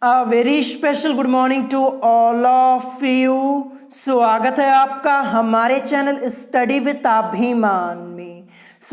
Very special good morning to all of you. स्वागत है आपका हमारे चैनल स्टडी विद अभिमान में।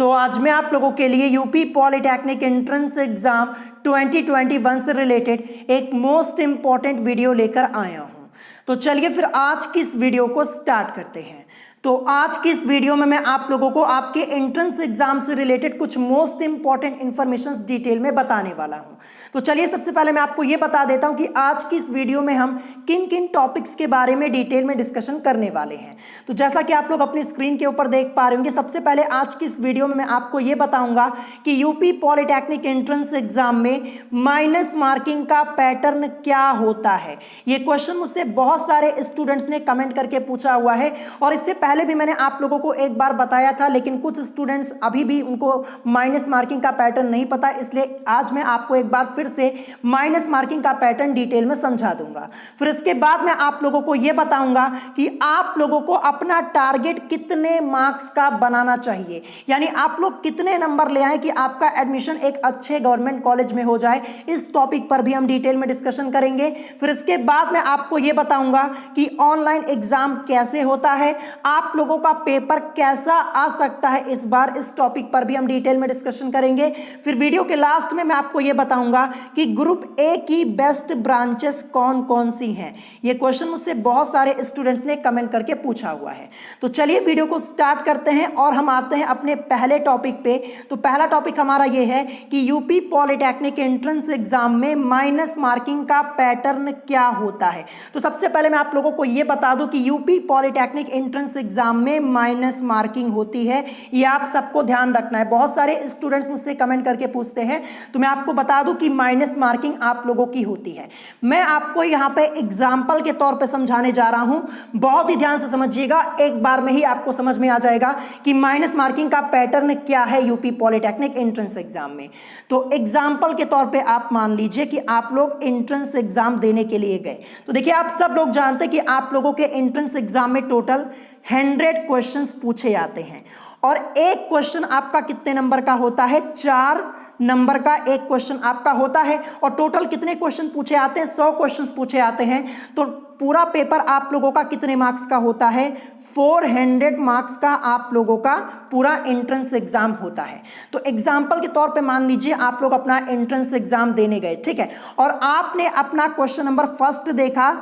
आज मैं आप लोगों के लिए यूपी पॉलिटेक्निक एंट्रेंस एग्जाम 2021 से रिलेटेड एक मोस्ट इंपॉर्टेंट वीडियो लेकर आया हूं। तो चलिए फिर आज की इस वीडियो को स्टार्ट करते हैं। तो आज की इस वीडियो में मैं आप लोगों को आपके एंट्रेंस एग्जाम से रिलेटेड कुछ मोस्ट इंपॉर्टेंट इंफॉर्मेशन डिटेल में बताने वाला हूं। तो चलिए सबसे पहले मैं आपको यह बता देता हूं कि आज की इस वीडियो में हम किन किन टॉपिक्स के बारे में डिटेल में डिस्कशन करने वाले हैं। तो जैसा कि आप लोग अपनी स्क्रीन के ऊपर देख पा रहे होंगे, सबसे पहले आज की इस वीडियो में मैं आपको यह बताऊंगा कि यूपी पॉलिटेक्निक एंट्रेंस एग्जाम में माइनस मार्किंग का पैटर्न क्या होता है। यह क्वेश्चन मुझसे बहुत सारे स्टूडेंट्स ने कमेंट करके पूछा हुआ है और इससे पहले भी मैंने आप लोगों को एक बार बताया था, लेकिन कुछ स्टूडेंट्स अभी भी उनको माइनस मार्किंग का पैटर्न नहीं पता, इसलिए आज मैं आपको एक बार फिर से माइनस मार्किंग का पैटर्न डिटेल में समझा दूंगा। फिर इसके बाद मैं आप लोगों को यह बताऊंगा कि आप लोगों को अपना टारगेट कितने मार्क्स का बनाना चाहिए, यानी आप लोग कितने नंबर ले आए कि आपका एडमिशन एक अच्छे गवर्नमेंट कॉलेज में हो जाए। इस टॉपिक पर भी हम डिटेल में डिस्कशन करेंगे। फिर इसके बाद मैं आपको यह बताऊंगा कि ऑनलाइन एग्जाम कैसे होता है, आप लोगों का पेपर कैसा आ सकता है इस बार, इस टॉपिक पर भी हम डिटेल में डिस्कशन करेंगे। फिर वीडियो के लास्ट में मैं आपको यह बताऊंगा कि ग्रुप ए की बेस्ट ब्रांचेस कौन कौन सी हैं। यह क्वेश्चन मुझसे बहुत सारे स्टूडेंट्स ने कमेंट करके पूछा हुआ है। तो चलिए वीडियो को स्टार्ट करते हैं और हम आते हैं अपने पहले टॉपिक पे। तो पहला टॉपिक हमारा यह है कि यूपी पॉलिटेक्निक एंट्रेंस एग्जाम में माइनस मार्किंग का पैटर्न क्या होता है। तो सबसे पहले मैं आप लोगों को यह बता दूं कि यूपी पॉलिटेक्निक एंट्रेंस एग्जाम में माइनस मार्किंग होती है, यह आप सबको ध्यान रखना है। बहुत सारे स्टूडेंट्स मुझसे कमेंट करके पूछते हैं, तो मैं आपको बता दूं कि माइनस मार्किंग आप लोगों की होती है। मैं आपको यहां पे एग्जांपल के तौर पे समझाने जा रहा हूं, बहुत ही ध्यान से समझिएगा, एक बार में ही आपको समझ में आ जाएगा कि माइनस मार्किंग का पैटर्न क्या है यूपी पॉलिटेक्निक एंट्रेंस एग्जाम में। तो एग्जांपल के तौर पे आप मान लीजिए कि आप लोग एंट्रेंस एग्जाम देने के लिए गए। तो देखिए, आप सब लोग जानते हैं कि आप लोगों के एंट्रेंस एग्जाम में टोटल 100 क्वेश्चंस पूछे जाते हैं और एक क्वेश्चन आपका कितने नंबर का होता है? 4 नंबर का एक क्वेश्चन आपका होता है। और टोटल कितने क्वेश्चन पूछे आते हैं? 100 क्वेश्चंस पूछे आते हैं। तो पूरा पेपर आप लोगों का कितने मार्क्स का होता है? 400 मार्क्स का आप लोगों का पूरा एंट्रेंस एग्जाम होता है। तो एग्जाम्पल के तौर पे मान लीजिए आप लोग अपना एंट्रेंस एग्जाम देने गए, ठीक है, और आपने अपना क्वेश्चन नंबर फर्स्ट देखा,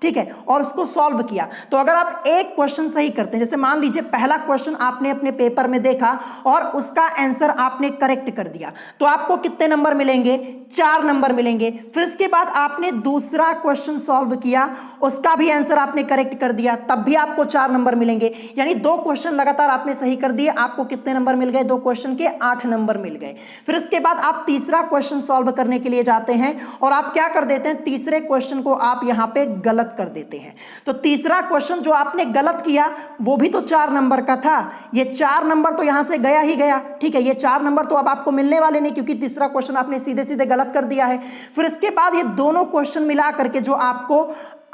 ठीक है, और उसको सॉल्व किया। तो अगर आप एक क्वेश्चन सही करते हैं, जैसे मान लीजिए पहला क्वेश्चन आपने अपने पेपर में देखा और उसका आंसर आपने करेक्ट कर दिया, तो आपको कितने नंबर मिलेंगे? 4 नंबर मिलेंगे। फिर इसके बाद आपने दूसरा क्वेश्चन सॉल्व किया, उसका भी आंसर आपने करेक्ट कर दिया, तब भी आपको 4 नंबर मिलेंगे। यानी 2 क्वेश्चन लगातार आपने सही कर दिए, आपको कितने नंबर मिल गए? 2 क्वेश्चन के 8 नंबर मिल गए। फिर इसके बाद आप तीसरा क्वेश्चन सॉल्व करने के लिए जाते हैं और आप क्या कर देते हैं? तीसरे क्वेश्चन को आप यहां पे गलत कर देते हैं। तो तीसरा क्वेश्चन जो आपने गलत किया वो भी तो 4 नंबर का था, ये 4 नंबर तो यहां से गया ही गया, ठीक है, ये 4 नंबर तो अब आपको मिलने वाले नहीं, क्योंकि तीसरा क्वेश्चन आपने सीधे सीधे गलत कर दिया है। फिर इसके बाद ये दोनों क्वेश्चन मिला करके जो आपको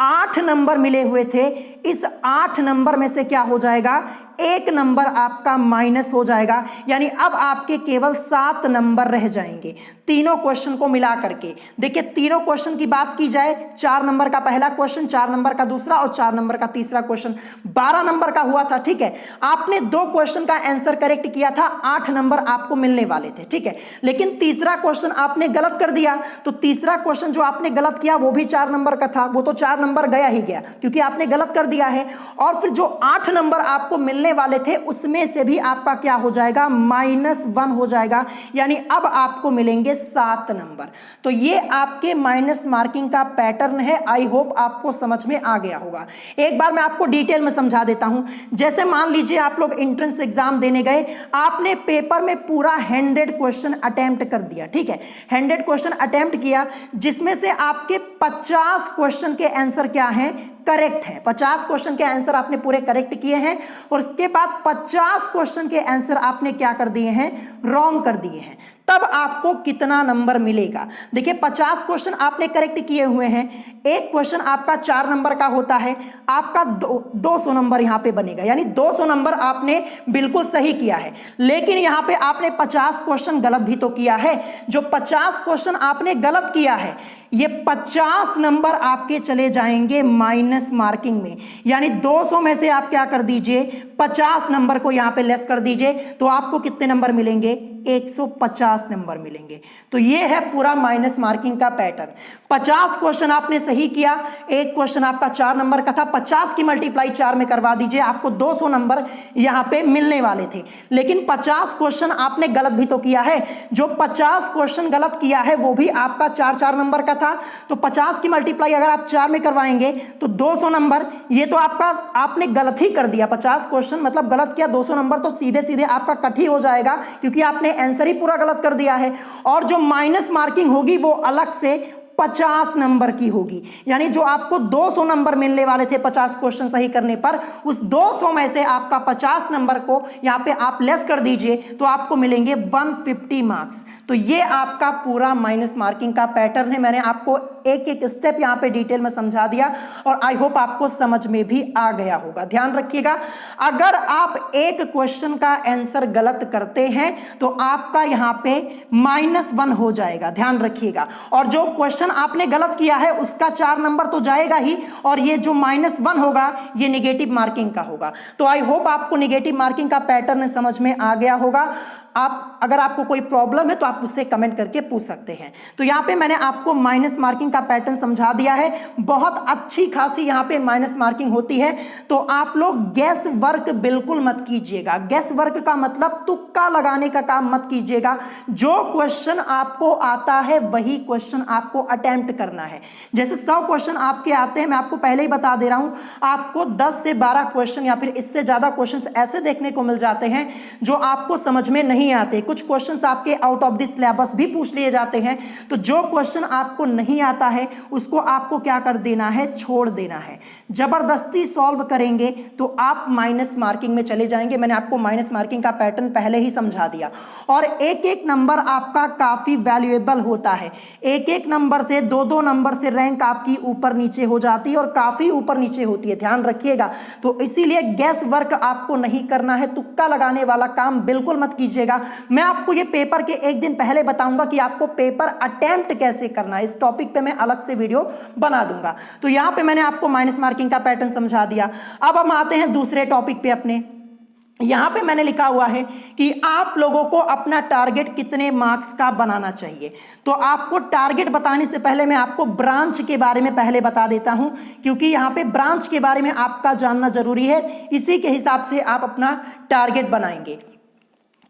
8 नंबर मिले हुए थे, इस 8 नंबर में से क्या हो जाएगा? 1 नंबर आपका माइनस हो जाएगा। यानी अब आपके केवल 7 नंबर रह जाएंगे तीनों क्वेश्चन को मिला करके। देखिए, तीनों क्वेश्चन की बात की जाए, 4 नंबर का पहला क्वेश्चन, 4 नंबर का दूसरा और 4 नंबर का तीसरा क्वेश्चन, 12 नंबर का हुआ था, ठीक है। आपने 2 क्वेश्चन का आंसर करेक्ट किया था, 8 नंबर आपको मिलने वाले थे, ठीक है, लेकिन तीसरा क्वेश्चन आपने गलत कर दिया। तो तीसरा क्वेश्चन जो आपने गलत किया वो भी 4 नंबर का था, वो तो 4 नंबर गया ही गया, क्योंकि आपने गलत कर दिया है। और फिर जो 8 नंबर आपको मिलने वाले थे उसमें से भी आपका क्या हो जाएगा? -1 हो जाएगा। यानी अब आपको मिलेंगे 7 नंबर। तो ये आपके माइनस मार्किंग का पैटर्न है। आई होप आपको समझ में आ गया होगा। एक बार मैं आपको डिटेल में समझा देता हूं। जैसे मान लीजिए आप लोग एंट्रेंस एग्जाम देने गए, आपने पेपर में पूरा 100 क्वेश्चन अटेम्प्ट कर दिया, ठीक है, 100 क्वेश्चन अटेम्प्ट किया, जिसमें से आपके 50 क्वेश्चन के आंसर क्या हैं? करेक्ट है। 50 क्वेश्चन के आंसर आपने पूरे करेक्ट किए हैं और उसके बाद 50 क्वेश्चन के आंसर आपने क्या कर दिए हैं? रॉन्ग कर दिए हैं। तब आपको कितना नंबर मिलेगा? देखिए, 50 क्वेश्चन आपने करेक्ट किए हुए हैं, एक क्वेश्चन आपका 4 नंबर का होता है, आपका 200 नंबर यहां पे बनेगा, यानी 200 नंबर आपने बिल्कुल सही किया है। लेकिन यहां पे आपने 50 क्वेश्चन गलत भी तो किया है। जो 50 क्वेश्चन आपने गलत किया है, ये 50 नंबर आपके चले जाएंगे माइनस मार्किंग में, यानी 200 में से आप क्या कर दीजिए, 50 नंबर को यहां पे लेस कर दीजिए, तो आपको कितने नंबर मिलेंगे, 150 नंबर मिलेंगे। तो ये है पूरा माइनस मार्किंग का पैटर्न। 50 क्वेश्चन आपने सही किया, एक क्वेश्चन आपका 4 नंबर का था, 50 की मल्टीप्लाई 4 में करवा दीजिए, आपको 200 नंबर यहां पे मिलने वाले थे। लेकिन 50 क्वेश्चन आपने गलत भी तो किया है। जो 50 क्वेश्चन गलत किया है वो भी आपका 4 नंबर का था, तो 50 की मल्टीप्लाई अगर आप 4 में करवाएंगे तो 200 नंबर, ये तो आपका आपने गलत ही कर दिया। 50 क्वेश्चन मतलब गलत किया, 200 नंबर तो सीधे सीधे आपका कट ही हो जाएगा, क्योंकि आपने आंसर ही पूरा गलत कर दिया है। और जो माइनस मार्किंग होगी वो अलग से 50 नंबर की होगी, यानी जो आपको 200 नंबर मिलने वाले थे 50 क्वेश्चन सही करने पर, उस 200 में से आपका 50 नंबर को यहां पे आप लेस कर दीजिए, तो आपको मिलेंगे 150 मार्क्स। तो ये आपका पूरा माइनस मार्किंग का पैटर्न है। मैंने आपको एक एक स्टेप यहां पे डिटेल में समझा दिया, और आई होप आपको समझ में भी आ गया होगा। ध्यान रखिएगा, अगर आप एक क्वेश्चन का आंसर गलत करते हैं तो आपका यहां पे -1 हो जाएगा, ध्यान रखिएगा। और जो क्वेश्चन आपने गलत किया है उसका 4 नंबर तो जाएगा ही, और ये जो -1 होगा ये नेगेटिव मार्किंग का होगा। तो आई होप आपको नेगेटिव मार्किंग का पैटर्न समझ में आ गया होगा। आप अगर आपको कोई प्रॉब्लम है तो आप उससे कमेंट करके पूछ सकते हैं। तो यहाँ पे मैंने आपको माइनस मार्किंग का पैटर्न समझा दिया है, बहुत अच्छी खासी यहाँ पे माइनस मार्किंग होती है। तो आप लोग गैस वर्क बिल्कुल मत कीजिएगा। गैस वर्क का मतलब तुक्का लगाने का काम मत कीजिएगा। जो क्वेश्चन आपको आता है वही क्वेश्चन आपको अटेम्प्ट करना है। जैसे 100 क्वेश्चन आपके आते हैं, मैं आपको पहले ही बता दे रहा हूं, आपको 10 से 12 क्वेश्चन या फिर इससे ज्यादा क्वेश्चन ऐसे देखने को मिल जाते हैं जो आपको समझ में नहीं आते। कुछ क्वेश्चंस आपके आउट ऑफ द सिलेबस भी पूछ लिए जाते हैं। तो जो क्वेश्चन आपको नहीं आता है उसको आपको क्या कर देना है, छोड़ देना है। जबरदस्ती सॉल्व करेंगे तो आप माइनस मार्किंग में चले जाएंगे। मैंने आपको माइनस मार्किंग का पैटर्न पहले ही समझा दिया। और एक एक नंबर आपका काफी वैल्यूएबल होता है। एक एक नंबर से, 2-2 नंबर से रैंक आपकी ऊपर नीचे हो जाती है, और काफी ऊपर नीचे होती है, ध्यान रखिएगा। तो इसीलिए गैस वर्क आपको नहीं करना है, तुक्का लगाने वाला काम बिल्कुल मत कीजिएगा। मैं आपको ये पेपर के एक दिन पहले बताऊंगा कि आपको पेपर अटेम्प्ट कैसे करना है। इस टॉपिक पे मैं अलग से वीडियो बना दूंगा। तो यहां पे मैंने आपको माइनस मार्किंग का पैटर्न समझा दिया। अब हम आते हैं दूसरे टॉपिक पे अपने। यहां पे मैंने लिखा हुआ है कि आप लोगों को अपना टारगेट कितने मार्क्स का बनाना चाहिए। तो आपको टारगेट बताने से पहले मैं आपको ब्रांच के बारे में पहले बता देता हूं, क्योंकि यहां पे ब्रांच के बारे में आपका जानना जरूरी है। इसी के हिसाब से आप अपना टारगेट बनाएंगे।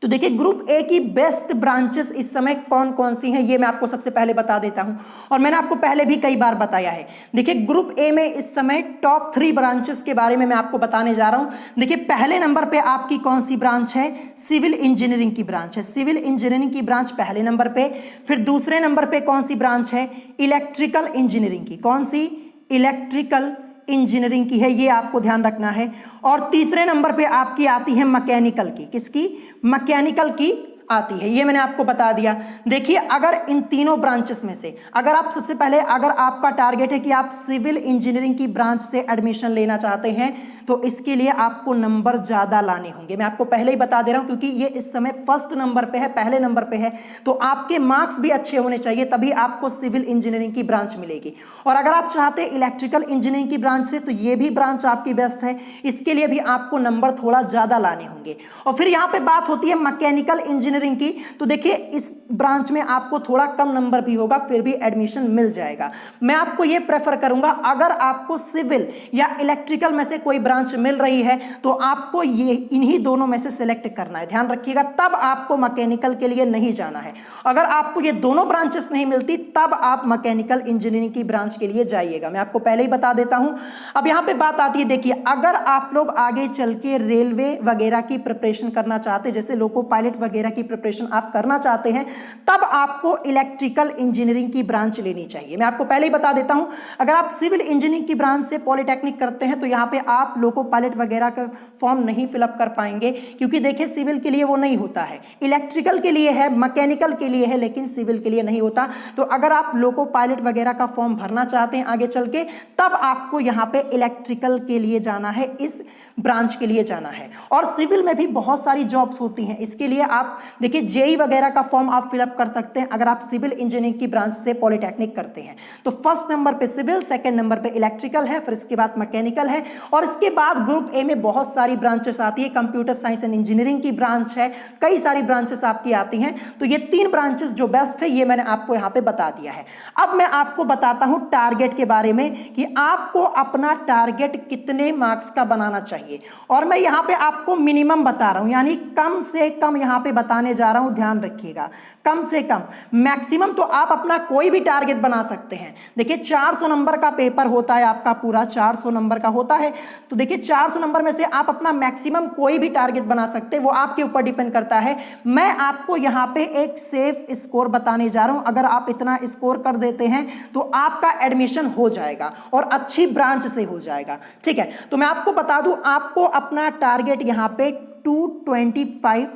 तो देखिए, ग्रुप ए की बेस्ट ब्रांचेस इस समय कौन कौन सी हैं ये मैं आपको सबसे पहले बता देता हूं, और मैंने आपको पहले भी कई बार बताया है। देखिए, ग्रुप ए में इस समय टॉप 3 ब्रांचेस के बारे में मैं आपको बताने जा रहा हूं। देखिए, पहले नंबर पे आपकी कौन सी ब्रांच है, सिविल इंजीनियरिंग की ब्रांच है। सिविल इंजीनियरिंग की ब्रांच पहले नंबर पे। फिर दूसरे नंबर पे कौन सी ब्रांच है, इलेक्ट्रिकल इंजीनियरिंग की। कौन सी, इलेक्ट्रिकल इंजीनियरिंग की है, ये आपको ध्यान रखना है। और तीसरे नंबर पे आपकी आती है मैकेनिकल की। किसकी, मैकेनिकल की आती है, ये मैंने आपको बता दिया। देखिए, अगर इन तीनों ब्रांचेस में से अगर आप सबसे पहले, अगर आपका टारगेट है कि आप सिविल इंजीनियरिंग की ब्रांच से एडमिशन लेना चाहते हैं, तो इसके लिए आपको नंबर ज्यादा लाने होंगे। मैं आपको पहले ही बता दे रहा हूं, क्योंकि ये इस समय फर्स्ट नंबर पे है, पहले नंबर पे है। तो आपके मार्क्स भी अच्छे होने चाहिए, तभी आपको सिविल इंजीनियरिंग की ब्रांच मिलेगी। और अगर आप चाहते हैं इलेक्ट्रिकल इंजीनियरिंग की ब्रांच से, तो ये भी ब्रांच आपकी बेस्ट है। इसके लिए भी आपको नंबर थोड़ा ज्यादा लाने होंगे। और फिर यहां पे बात होती है मैकेनिकल इंजीनियरिंग की। तो देखिए, इस ब्रांच में आपको थोड़ा कम नंबर भी होगा, फिर भी एडमिशन मिल जाएगा। मैं आपको ये प्रेफर करूंगा, अगर आपको सिविल या इलेक्ट्रिकल में से कोई ब्रांच मिल रही है तो आपको ये इन्हीं दोनों में से सिलेक्ट करना है, ध्यान रखिएगा। तब आपको मैकेनिकल के लिए नहीं जाना है। अगर आपको ये दोनों ब्रांचेस नहीं मिलती, तब आप मैकेनिकल इंजीनियरिंग की ब्रांच के लिए जाइएगा। मैं आपको पहले ही बता देता हूं। अब यहां पे बात आती है, देखिए, अगर आप लोग आगे चल के रेलवे वगैरह की प्रिपरेशन करना चाहते हैं, जैसे लोको पायलट वगैरह की प्रिपरेशन आप करना चाहते हैं, तब आपको इलेक्ट्रिकल इंजीनियरिंग की ब्रांच लेनी चाहिए। मैं आपको पहले ही बता देता हूं, अगर आप सिविल इंजीनियरिंग की ब्रांच से पॉलिटेक्निक करते हैं तो यहां पे आप लोको पायलट वगैरह का फॉर्म नहीं फिलअप कर पाएंगे, क्योंकि देखिए सिविल के लिए वो नहीं होता है, इलेक्ट्रिकल के लिए है, मैकेनिकल के लिए है, लेकिन सिविल के लिए नहीं होता। तो अगर आप लोको पायलट वगैरह का फॉर्म भरना चाहते हैं आगे चल के, तब आपको यहाँ पे इलेक्ट्रिकल के लिए जाना है, इस ब्रांच के लिए जाना है। और सिविल में भी बहुत सारी जॉब्स होती हैं, इसके लिए आप देखिए जेई वगैरह का फॉर्म आप फिलअप कर सकते हैं अगर आप सिविल इंजीनियरिंग की ब्रांच से पॉलिटेक्निक करते हैं। तो फर्स्ट नंबर पे सिविल, सेकंड नंबर पे इलेक्ट्रिकल है, फिर इसके बाद मैकेनिकल है, और इसके बाद ग्रुप ए में बहुत सारी ब्रांचेस आती है, कंप्यूटर साइंस एंड इंजीनियरिंग की ब्रांच है, कई सारी ब्रांचेस आपकी आती हैं। तो ये 3 ब्रांचेस जो बेस्ट है ये मैंने आपको यहाँ पे बता दिया है। अब मैं आपको बताता हूं टारगेट के बारे में कि आपको अपना टारगेट कितने मार्क्स का बनाना चाहिए, और मैं यहां पे आपको मिनिमम बता रहा हूं, यानी कम से कम यहां पे बताने जा रहा हूं, ध्यान रखिएगा, कम से कम। मैक्सिमम तो आप अपना कोई भी टारगेट बना सकते हैं। देखिए 400 नंबर का पेपर होता है आपका, पूरा 400 नंबर का होता है। तो देखिए 400 नंबर में से आप अपना मैक्सिमम कोई भी टारगेट बना सकते हैं, वो आपके ऊपर डिपेंड करता है। मैं आपको यहां पे एक सेफ स्कोर बताने जा रहा हूं, अगर आप इतना स्कोर कर देते हैं तो आपका एडमिशन हो जाएगा और अच्छी ब्रांच से हो जाएगा, ठीक है। तो मैं आपको बता दूं, आपको अपना टारगेट यहां पे 225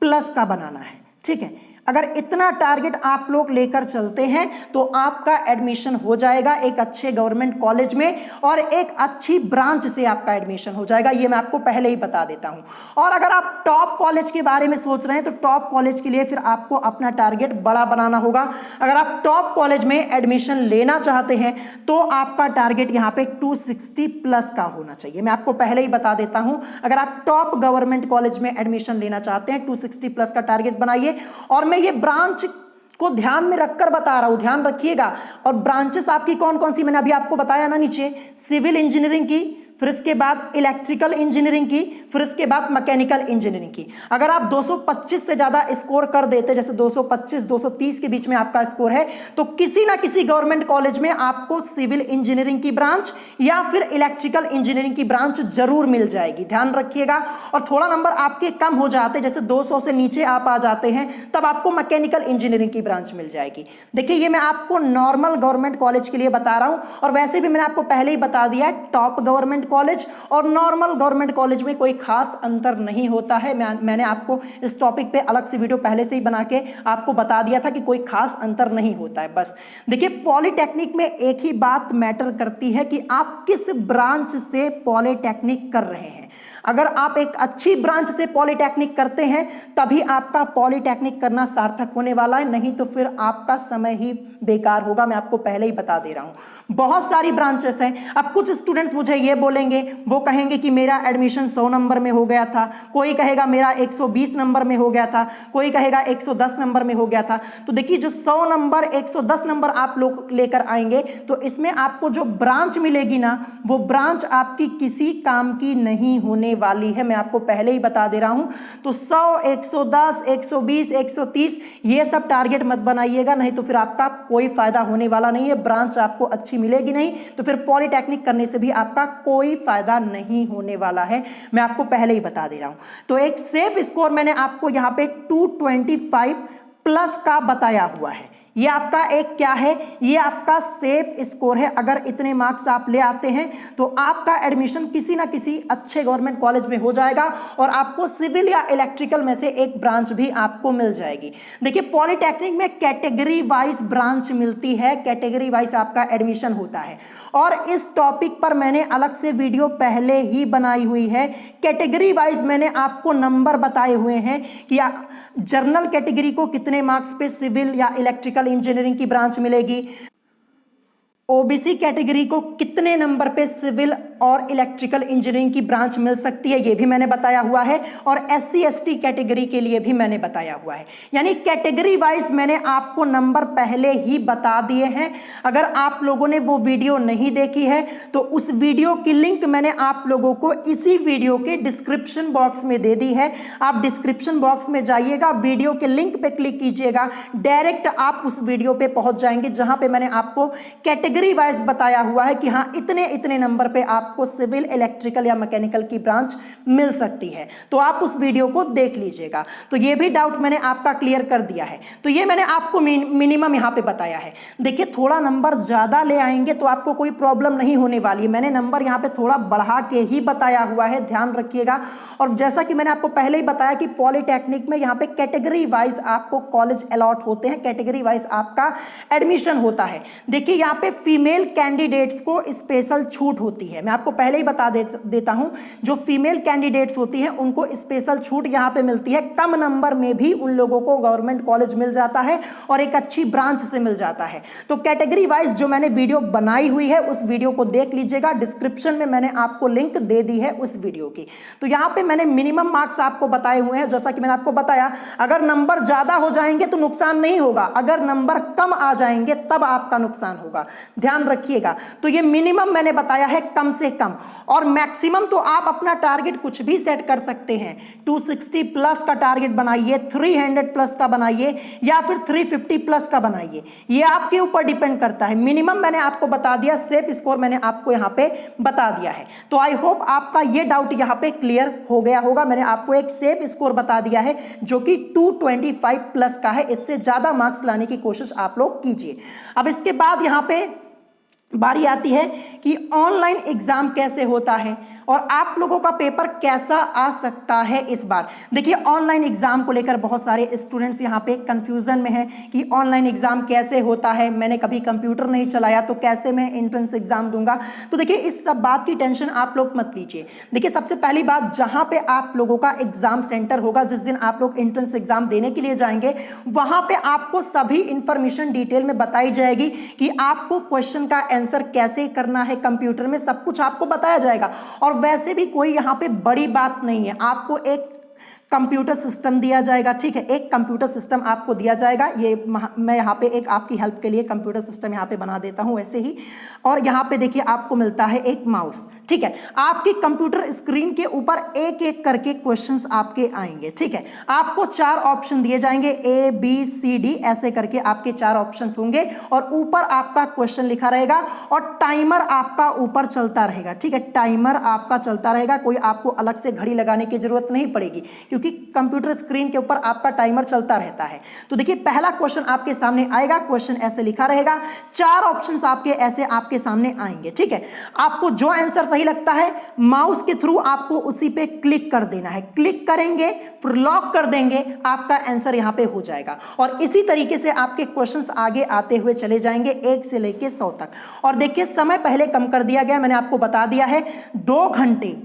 प्लस का बनाना है, ठीक है। अगर इतना टारगेट आप लोग लेकर चलते हैं तो आपका एडमिशन हो जाएगा एक अच्छे गवर्नमेंट कॉलेज में, और एक अच्छी ब्रांच से आपका एडमिशन हो जाएगा, ये मैं आपको पहले ही बता देता हूं। और अगर आप टॉप कॉलेज के बारे में सोच रहे हैं तो टॉप कॉलेज के लिए फिर आपको अपना टारगेट बड़ा बनाना होगा। अगर आप टॉप कॉलेज में एडमिशन लेना चाहते हैं तो आपका टारगेट यहां पे 260 प्लस का होना चाहिए, मैं आपको पहले ही बता देता हूं। अगर आप टॉप गवर्नमेंट कॉलेज में एडमिशन लेना चाहते हैं 260 प्लस का टारगेट बनाइए। और मैं ये ब्रांच को ध्यान में रखकर बता रहा हूं, ध्यान रखिएगा। और ब्रांचेस आपकी कौन कौन सी मैंने अभी आपको बताया ना नीचे, सिविल इंजीनियरिंग की, फिर इसके बाद इलेक्ट्रिकल इंजीनियरिंग की, फिर इसके बाद मैकेनिकल इंजीनियरिंग की। अगर आप 225 से ज्यादा स्कोर कर देते, जैसे 225 230 के बीच में आपका स्कोर है, तो किसी ना किसी गवर्नमेंट कॉलेज में आपको सिविल इंजीनियरिंग की ब्रांच या फिर इलेक्ट्रिकल इंजीनियरिंग की ब्रांच जरूर मिल जाएगी, ध्यान रखिएगा। और थोड़ा नंबर आपके कम हो जाते, जैसे 200 से नीचे आप आ जाते हैं, तब आपको मैकेनिकल इंजीनियरिंग की ब्रांच मिल जाएगी। देखिए ये मैं आपको नॉर्मल गवर्नमेंट कॉलेज के लिए बता रहा हूं, और वैसे भी मैंने आपको पहले ही बता दिया है, टॉप गवर्नमेंट कॉलेज और नॉर्मल गवर्नमेंट कॉलेज में कोई खास अंतर नहीं होता है। मैंने आपको इस टॉपिक पे अलग से वीडियो पहले से ही बना के आपको बता दिया था कि कोई खास अंतर नहीं होता है। बस देखिए पॉलिटेक्निक में एक ही बात मैटर करती है कि आप किस ब्रांच से पॉलिटेक्निक कर रहे हैं। अगर आप एक अच्छी ब्रांच से पॉलिटेक्निक करते हैं तभी आपका पॉलिटेक्निक करना सार्थक होने वाला है, नहीं तो फिर आपका समय ही बेकार होगा, मैं आपको पहले ही बता दे रहा हूं। बहुत सारी ब्रांचेस हैं। अब कुछ स्टूडेंट्स मुझे ये बोलेंगे, वो कहेंगे कि मेरा एडमिशन 100 नंबर में हो गया था, कोई कहेगा मेरा 120 नंबर में हो गया था, कोई कहेगा 110 नंबर में हो गया था। तो देखिए जो 100 नंबर 110 नंबर आप लोग लेकर आएंगे तो इसमें आपको जो ब्रांच मिलेगी ना, वो ब्रांच आपकी किसी काम की नहीं होने वाली है, मैं आपको पहले ही बता दे रहा हूं। तो 100 110 120 130 ये सब टारगेट मत बनाइएगा, नहीं तो फिर आपका कोई फायदा होने वाला नहीं है, ब्रांच आपको अच्छी मिलेगी नहीं, तो फिर पॉलिटेक्निक करने से भी आपका कोई फायदा नहीं होने वाला है, मैं आपको पहले ही बता दे रहा हूं। तो एक सेफ स्कोर मैंने आपको यहां पे 225 प्लस का बताया हुआ है, ये आपका एक क्या है, ये आपका सेफ स्कोर है। अगर इतने मार्क्स आप ले आते हैं तो आपका एडमिशन किसी ना किसी अच्छे गवर्नमेंट कॉलेज में हो जाएगा और आपको सिविल या इलेक्ट्रिकल में से एक ब्रांच भी आपको मिल जाएगी। देखिए पॉलिटेक्निक में कैटेगरी वाइज ब्रांच मिलती है, कैटेगरी वाइज आपका एडमिशन होता है, और इस टॉपिक पर मैंने अलग से वीडियो पहले ही बनाई हुई है। कैटेगरी वाइज मैंने आपको नंबर बताए हुए हैं कि जनरल कैटेगरी को कितने मार्क्स पे सिविल या इलेक्ट्रिकल इंजीनियरिंग की ब्रांच मिलेगी, ओबीसी कैटेगरी को कितने नंबर पे सिविल और इलेक्ट्रिकल इंजीनियरिंग की ब्रांच मिल सकती है, ये भी मैंने बताया हुआ है, और एससी एसटी कैटेगरी के लिए भी मैंने बताया हुआ है। यानी कैटेगरी वाइज मैंने आपको नंबर पहले ही बता दिए हैं। अगर आप लोगों ने वो वीडियो नहीं देखी है तो उस वीडियो की लिंक मैंने आप लोगों को इसी वीडियो के डिस्क्रिप्शन बॉक्स में दे दी है। आप डिस्क्रिप्शन बॉक्स में जाइएगा, वीडियो के लिंक पे क्लिक कीजिएगा, डायरेक्ट आप उस वीडियो पे पहुंच जाएंगे जहां पे मैंने आपको कैटेगरी वाइज बताया हुआ है कि हाँ इतने इतने नंबर पे आपका आपको सिविल, इलेक्ट्रिकल या मैकेनिकल की ब्रांच मिल सकती है, तो आप उस वीडियो को देख लीजिएगा। तो ये भी डाउट मैंने आपका क्लियर कर दिया है। तो ये मैंने आपको मिनिमम यहाँ पे बताया है। देखिए थोड़ा नंबर ज़्यादा ले आएंगे तो आपको कोई प्रॉब्लम नहीं होने वाली है। मैंने नंबर यहाँ पे थोड़ा बढ़ा के ही बताया हुआ है, ध्यान रखिएगा। और जैसा कि मैंने आपको पहले ही बताया कि पॉलिटेक्निक में यहाँ पे कैटेगरी वाइज आपको कॉलेज अलॉट होते हैं, कैटेगरी वाइज आपका एडमिशन होता है। देखिए यहाँ पे फीमेल कैंडिडेट्स को स्पेशल छूट होती है, मैं आपको पहले ही बता देता हूं। जो फीमेल कैंडिडेट्स होती हैं उनको स्पेशल छूट यहाँ पे मिलती है। कम नंबर में भी उन लोगों को गवर्नमेंट कॉलेज मिल जाता है और एक अच्छी ब्रांच से मिल जाता है। तो कैटेगरी वाइज जो मैंने वीडियो बनाई हुई है उस वीडियो को देख लीजिएगा, डिस्क्रिप्शन में मैंने आपको लिंक दे दी है उस वीडियो की। तो यहाँ पे मैंने मिनिमम मार्क्स आपको बताए हुए हैं। जैसा कि मैंने आपको बताया, अगर नंबर ज्यादा हो जाएंगे तो नुकसान नहीं होगा, अगर नंबर कम आ जाएंगे तब आपका नुकसान होगा, ध्यान रखिएगा। तो ये मिनिमम मैंने बताया है, कम से कम। और मैक्सिमम तो आप अपना टारगेट कुछ भी सेट कर सकते हैं। 260 प्लस का टारगेट बनाइए, 300 प्लस का बनाइए या फिर 350 प्लस का बनाइए, ये आपके ऊपर डिपेंड करता है। मिनिमम मैंने आपको बता दिया, सेफ स्कोर मैंने आपको यहां पे बता दिया है। तो आई होप आपका ये डाउट यहां पे क्लियर हो गया होगा। मैंने आपको एक सेफ स्कोर बता दिया है जो कि 225 प्लस का है। इससे ज्यादा मार्क्स लाने की कोशिश आप लोग कीजिए। अब इसके बाद यहां पे बारी आती है कि ऑनलाइन एग्जाम कैसे होता है और आप लोगों का पेपर कैसा आ सकता है इस बार। देखिए ऑनलाइन एग्जाम को लेकर बहुत सारे स्टूडेंट्स यहाँ पे कंफ्यूजन में हैं कि ऑनलाइन एग्जाम कैसे होता है, मैंने कभी कंप्यूटर नहीं चलाया तो कैसे मैं एंट्रेंस एग्जाम दूंगा। तो देखिए इस सब बात की टेंशन आप लोग मत लीजिए। देखिए सबसे पहली बात, जहां पे आप लोगों का एग्जाम सेंटर होगा, जिस दिन आप लोग एंट्रेंस एग्जाम देने के लिए जाएंगे, वहां पे आपको सभी इंफॉर्मेशन डिटेल में बताई जाएगी कि आपको क्वेश्चन का आंसर कैसे करना है, कंप्यूटर में सब कुछ आपको बताया जाएगा। और वैसे भी कोई यहां पे बड़ी बात नहीं है, आपको एक कंप्यूटर सिस्टम दिया जाएगा, ठीक है, एक कंप्यूटर सिस्टम आपको दिया जाएगा। ये मैं यहाँ पे एक आपकी हेल्प के लिए कंप्यूटर सिस्टम यहाँ पे बना देता हूँ वैसे ही। और यहाँ पे देखिए आपको मिलता है एक माउस, ठीक है। आपकी कंप्यूटर स्क्रीन के ऊपर एक एक करके क्वेश्चंस आपके आएंगे, ठीक है। आपको 4 ऑप्शन दिए जाएंगे, A B C D ऐसे करके आपके 4 ऑप्शंस होंगे और ऊपर आपका क्वेश्चन लिखा रहेगा और टाइमर आपका ऊपर चलता रहेगा, ठीक है। टाइमर आपका चलता रहेगा, कोई आपको अलग से घड़ी लगाने की जरूरत नहीं पड़ेगी क्योंकि कंप्यूटर स्क्रीन के ऊपर आपका टाइमर चलता रहता है। तो देखिए पहला क्वेश्चन आपके सामने आएगा, क्वेश्चन ऐसे लिखा रहेगा, 4 ऑप्शंस आपके ऐसे आपके सामने आएंगे, ठीक है। आपको जो आंसर सही लगता है माउस के थ्रू आपको उसी पे क्लिक कर देना है। क्लिक करेंगे फिर लॉक कर देंगे, आपका आंसर यहां पे हो जाएगा। और इसी तरीके से आपके क्वेश्चंस आगे आते हुए चले जाएंगे 1 से लेके 100 तक। और देखिए समय पहले कम कर दिया गया, मैंने आपको बता दिया है 2 घंटे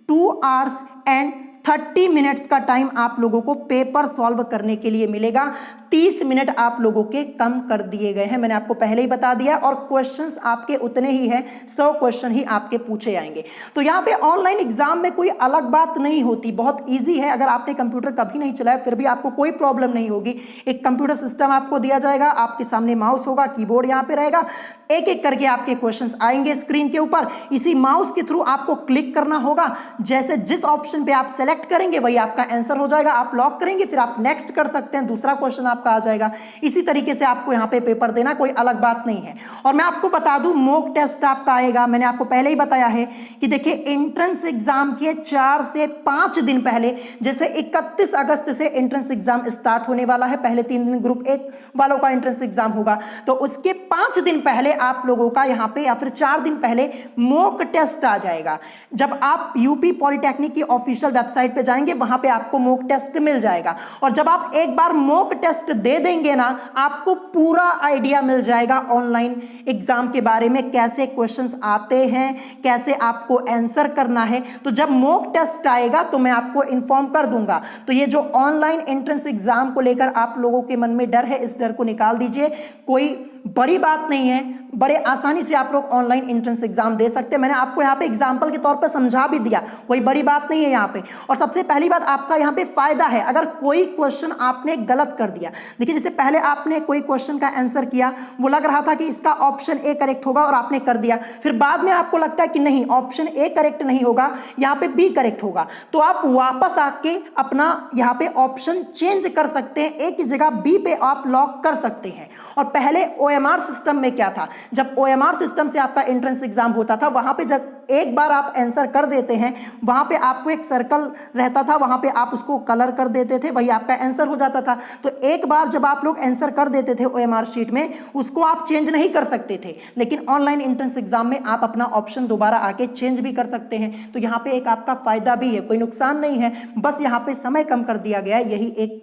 2 आवर्स एंड 30 मिनट्स का टाइम आप लोगों को पेपर सॉल्व करने के लिए मिलेगा। 30 मिनट आप लोगों के कम कर दिए गए हैं, मैंने आपको पहले ही बता दिया। और क्वेश्चंस आपके उतने ही हैं, 100 क्वेश्चन ही आपके पूछे जाएंगे। तो यहाँ पे ऑनलाइन एग्जाम में कोई अलग बात नहीं होती, बहुत इजी है। अगर आपने कंप्यूटर कभी नहीं चलाया फिर भी आपको कोई प्रॉब्लम नहीं होगी। एक कंप्यूटर सिस्टम आपको दिया जाएगा, आपके सामने माउस होगा, कीबोर्ड यहाँ पे रहेगा, एक एक करके आपके क्वेश्चंस आएंगे स्क्रीन के ऊपर। इसी माउस के थ्रू आपको क्लिक करना होगा, जैसे जिस ऑप्शन पे आप सेलेक्ट करेंगे वही आपका आंसर हो जाएगा। आप लॉक करेंगे फिर आप नेक्स्ट कर सकते हैं, दूसरा क्वेश्चन आपका आ जाएगा। इसी तरीके से आपको यहां पे पेपर देना, कोई अलग बात नहीं है। और मैं आपको बता दूं मॉक टेस्ट आपका आएगा, मैंने आपको पहले ही बताया है कि देखिए एंट्रेंस एग्जाम के 4 से 5 दिन पहले, जैसे 31 अगस्त से एंट्रेंस एग्जाम स्टार्ट होने वाला है, पहले 3 दिन ग्रुप 1 वालों का एंट्रेंस एग्जाम होगा, तो उसके 5 दिन पहले आप लोगों का यहां पे या फिर 4 दिन पहले मॉक टेस्ट आ जाएगा। जब आप यूपी पॉलिटेक्निक की ऑफिशियल वेबसाइट पे जाएंगे वहां पे आपको मॉक टेस्ट मिल जाएगा। और जब आप एक बार मॉक टेस्ट दे देंगे ना, आपको पूरा आइडिया मिल जाएगा ऑनलाइन एग्जाम के बारे में, कैसे क्वेश्चंस आते हैं, कैसे आपको आंसर करना है। तो जब मॉक टेस्ट आएगा तो मैं आपको इन्फॉर्म कर दूंगा। तो ये जो ऑनलाइन एंट्रेंस एग्जाम को लेकर आप लोगों के मन में डर है, इस डर को निकाल दीजिए। कोई बड़ी बात नहीं है, बड़े आसानी से आप लोग ऑनलाइन एंट्रेंस एग्जाम दे सकते हैं। मैंने आपको यहाँ पे एग्जांपल के तौर पे समझा भी दिया, कोई बड़ी बात नहीं है यहाँ पे। और सबसे पहली बात आपका यहाँ पे फायदा है, अगर कोई क्वेश्चन आपने गलत कर दिया, देखिए जैसे पहले आपने कोई क्वेश्चन का आंसर किया, वो लग रहा था कि इसका ऑप्शन ए करेक्ट होगा और आपने कर दिया, फिर बाद में आपको लगता है कि नहीं ऑप्शन ए करेक्ट नहीं होगा, यहाँ पे बी करेक्ट होगा, तो आप वापस आके अपना यहाँ पे ऑप्शन चेंज कर सकते हैं, ए की जगह बी पे आप लॉक कर सकते हैं। और पहले OMR सिस्टम में क्या था, जब OMR सिस्टम से आपका एंट्रेंस एग्जाम होता था, वहां पे जब एक बार आप आंसर कर देते हैं, वहां पे आपको एक सर्कल रहता था, वहां पे आप उसको कलर कर देते थे, वही आपका आंसर हो जाता था। तो एक बार जब आप लोग आंसर कर देते थे OMR शीट में, उसको आप चेंज नहीं कर सकते थे। लेकिन ऑनलाइन एंट्रेंस एग्जाम में आप अपना ऑप्शन दोबारा आके चेंज भी कर सकते हैं। तो यहाँ पे एक आपका फायदा भी है, कोई नुकसान नहीं है, बस यहाँ पे समय कम कर दिया गया है, यही एक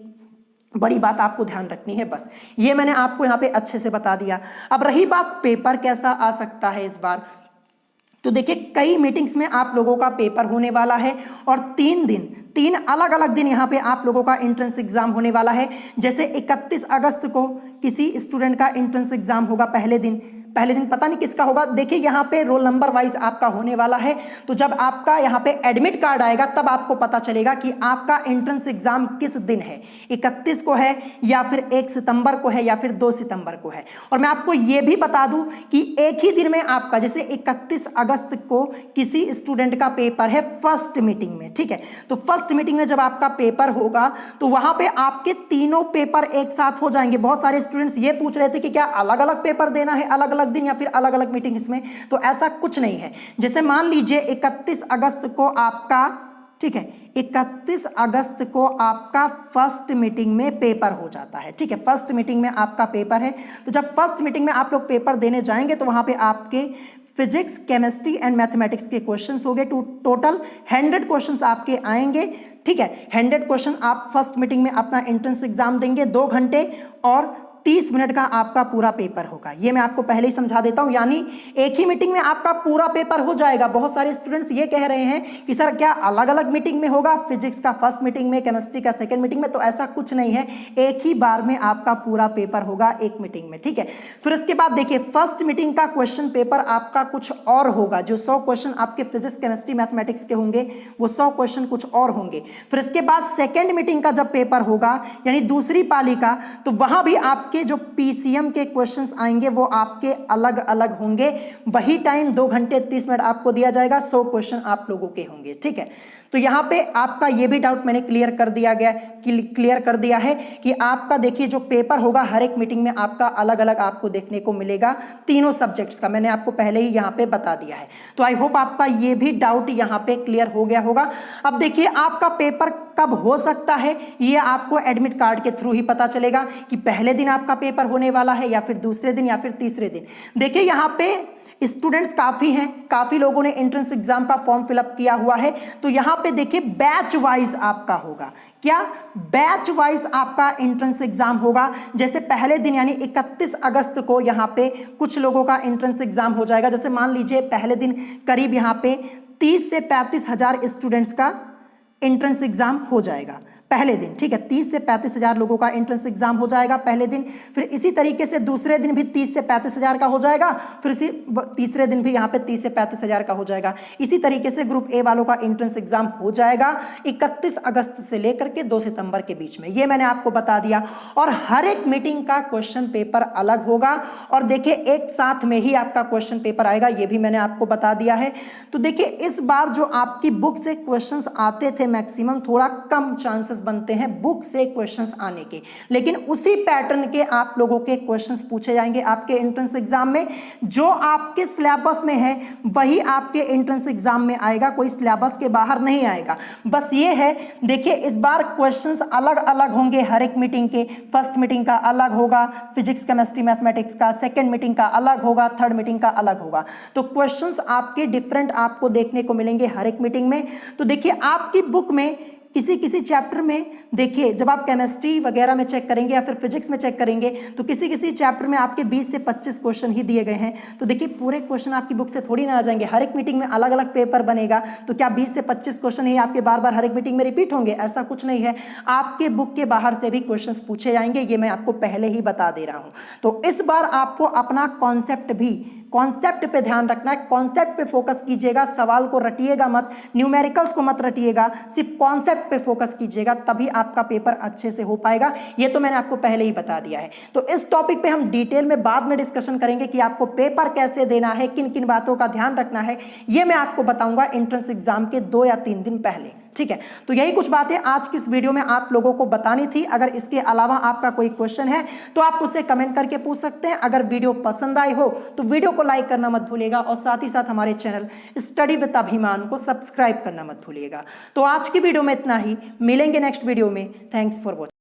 बड़ी बात आपको ध्यान रखनी है। बस ये मैंने आपको यहाँ पे अच्छे से बता दिया। अब रही बात पेपर कैसा आ सकता है इस बार, तो देखिए कई मीटिंग्स में आप लोगों का पेपर होने वाला है और 3 अलग अलग दिन यहाँ पे आप लोगों का एंट्रेंस एग्जाम होने वाला है। जैसे 31 अगस्त को किसी स्टूडेंट का एंट्रेंस एग्जाम होगा, पहले दिन पता नहीं किसका होगा। देखिए यहाँ पे रोल नंबर वाइज आपका होने वाला है। तो जब आपका यहाँ पे एडमिट कार्ड आएगा तब आपको पता चलेगा कि आपका एंट्रेंस एग्जाम किस दिन है, 31 को है या फिर 1 सितंबर को है या फिर 2 सितंबर को है। और मैं आपको ये भी बता दूं कि एक ही दिन में आपका, जैसे 31 अगस्त को किसी स्टूडेंट का पेपर है फर्स्ट मीटिंग में, ठीक है। तो फर्स्ट मीटिंग में जब आपका पेपर होगा तो वहां पे आपके तीनों पेपर एक साथ हो जाएंगे। बहुत सारे स्टूडेंट्स ये पूछ रहे थे कि क्या अलग अलग पेपर देना है अलग अलग दिन या फिर अलग अलग मीटिंग्स में, तो ऐसा कुछ नहीं है। जैसे मान लीजिए 31 अगस्त को आपका, ठीक है, 31 अगस्त को आपका फर्स्ट मीटिंग में पेपर हो जाता है, ठीक है, फर्स्ट मीटिंग में आपका पेपर है। तो जब फर्स्ट मीटिंग में आप लोग पेपर देने जाएंगे तो वहां पे आपके फिजिक्स, केमिस्ट्री एंड मैथमेटिक्स के क्वेश्चंस हो गए। टोटल 100 क्वेश्चंस आपके आएंगे, ठीक है। 100 क्वेश्चन आप फर्स्ट मीटिंग में अपना एंट्रेंस एग्जाम देंगे, 2 घंटे और 30 मिनट का आपका पूरा पेपर होगा। ये मैं आपको पहले ही समझा देता हूं, यानी एक ही मीटिंग में आपका पूरा पेपर हो जाएगा। बहुत सारे स्टूडेंट्स ये कह रहे हैं कि सर क्या अलग अलग मीटिंग में होगा, फिजिक्स का फर्स्ट मीटिंग में, केमिस्ट्री का सेकंड मीटिंग में, तो ऐसा कुछ नहीं है, एक ही बार में आपका पूरा पेपर होगा एक मीटिंग में, ठीक है। फिर इसके बाद देखिए फर्स्ट मीटिंग का क्वेश्चन पेपर आपका कुछ और होगा। जो 100 क्वेश्चन आपके फिजिक्स, केमिस्ट्री, मैथमेटिक्स के होंगे वो 100 क्वेश्चन कुछ और होंगे। फिर इसके बाद सेकेंड मीटिंग का जब पेपर होगा, यानी दूसरी पाली का, तो वहां भी आपके जो पीसीएम के क्वेश्चंस आएंगे वो आपके अलग अलग होंगे। वही टाइम 2 घंटे 30 मिनट आपको दिया जाएगा, 100 क्वेश्चन आप लोगों के होंगे, ठीक है। तो यहां पे आपका ये भी डाउट मैंने क्लियर कर दिया है कि आपका देखिए जो पेपर होगा हर एक मीटिंग में आपका अलग अलग आपको देखने को मिलेगा, तीनों सब्जेक्ट्स का मैंने आपको पहले ही यहां पे बता दिया है। तो आई होप आपका ये भी डाउट यहां पे क्लियर हो गया होगा। अब देखिए आपका पेपर कब हो सकता है, ये आपको एडमिट कार्ड के थ्रू ही पता चलेगा कि पहले दिन आपका पेपर होने वाला है या फिर दूसरे दिन या फिर तीसरे दिन। देखिए यहां पे स्टूडेंट्स काफी हैं, काफी लोगों ने एंट्रेंस एग्जाम का फॉर्म फिलअप किया हुआ है। तो यहां पे देखिए बैच वाइज आपका होगा, क्या बैच वाइज आपका एंट्रेंस एग्जाम होगा। जैसे पहले दिन यानी 31 अगस्त को यहां पे कुछ लोगों का एंट्रेंस एग्जाम हो जाएगा। जैसे मान लीजिए पहले दिन करीब यहां पे 30 से 35 हजार स्टूडेंट्स का एंट्रेंस एग्जाम हो जाएगा पहले दिन, ठीक है। 30 से 35 हजार लोगों का एंट्रेंस एग्जाम हो जाएगा पहले दिन। फिर इसी तरीके से दूसरे दिन भी 30 से 35 हजार का हो जाएगा, फिर इसी तीसरे दिन भी यहाँ पे 30 से 35 हजार का हो जाएगा। इसी तरीके से ग्रुप ए वालों का एंट्रेंस एग्जाम हो जाएगा 31 अगस्त से लेकर के 2 सितंबर के बीच में, ये मैंने आपको बता दिया। और हर एक मीटिंग का क्वेश्चन पेपर अलग होगा और देखिए एक साथ में ही आपका क्वेश्चन पेपर आएगा, ये भी मैंने आपको बता दिया है। तो देखिए इस बार जो आपकी बुक से क्वेश्चंस आते थे मैक्सिमम, थोड़ा कम चांसेस बनते हैं बुक से क्वेश्चंस आने के, लेकिन उसी पैटर्न के आप लोगों के क्वेश्चंस पूछे जाएंगे आपके एंट्रेंस एग्जाम में। जो आपके सिलेबस में है वही आपके एंट्रेंस एग्जाम में आएगा, कोई सिलेबस के बाहर नहीं आएगा। बस ये है, देखिए इस बार क्वेश्चंस अलग अलग होंगे हर एक मीटिंग के। फर्स्ट मीटिंग का अलग होगा फिजिक्स, केमिस्ट्री, मैथमेटिक्स का, सेकेंड मीटिंग का अलग होगा, थर्ड मीटिंग का अलग होगा। तो क्वेश्चंस आपके डिफरेंट आपको देखने को मिलेंगे हर एक मीटिंग में। तो देखिए आपकी बुक में किसी किसी चैप्टर में, देखिए जब आप केमिस्ट्री वगैरह में चेक करेंगे या फिर फिजिक्स में चेक करेंगे तो किसी किसी चैप्टर में आपके 20 से 25 क्वेश्चन ही दिए गए हैं। तो देखिए पूरे क्वेश्चन आपकी बुक से थोड़ी ना आ जाएंगे, हर एक मीटिंग में अलग अलग पेपर बनेगा। तो क्या 20 से 25 क्वेश्चन ही आपके बार बार हर एक मीटिंग में रिपीट होंगे? ऐसा कुछ नहीं है, आपके बुक के बाहर से भी क्वेश्चन पूछे जाएंगे, ये मैं आपको पहले ही बता दे रहा हूं। तो इस बार आपको अपना कॉन्सेप्ट पे ध्यान रखना है, कॉन्सेप्ट पे फोकस कीजिएगा, सवाल को रटिएगा मत, न्यूमेरिकल्स को मत रटिएगा, सिर्फ कॉन्सेप्ट पे फोकस कीजिएगा, तभी आपका पेपर अच्छे से हो पाएगा। ये तो मैंने आपको पहले ही बता दिया है। तो इस टॉपिक पे हम डिटेल में बाद में डिस्कशन करेंगे कि आपको पेपर कैसे देना है, किन किन बातों का ध्यान रखना है, ये मैं आपको बताऊंगा एंट्रेंस एग्जाम के 2 या 3 दिन पहले। ठीक है, तो यही कुछ बातें आज की इस वीडियो में आप लोगों को बतानी थी। अगर इसके अलावा आपका कोई क्वेश्चन है तो आप उसे कमेंट करके पूछ सकते हैं। अगर वीडियो पसंद आई हो तो वीडियो को लाइक करना मत भूलिएगा और साथ ही साथ हमारे चैनल स्टडी विद अभिमान को सब्सक्राइब करना मत भूलिएगा। तो आज की वीडियो में इतना ही, मिलेंगे नेक्स्ट वीडियो में। Thanks for watching.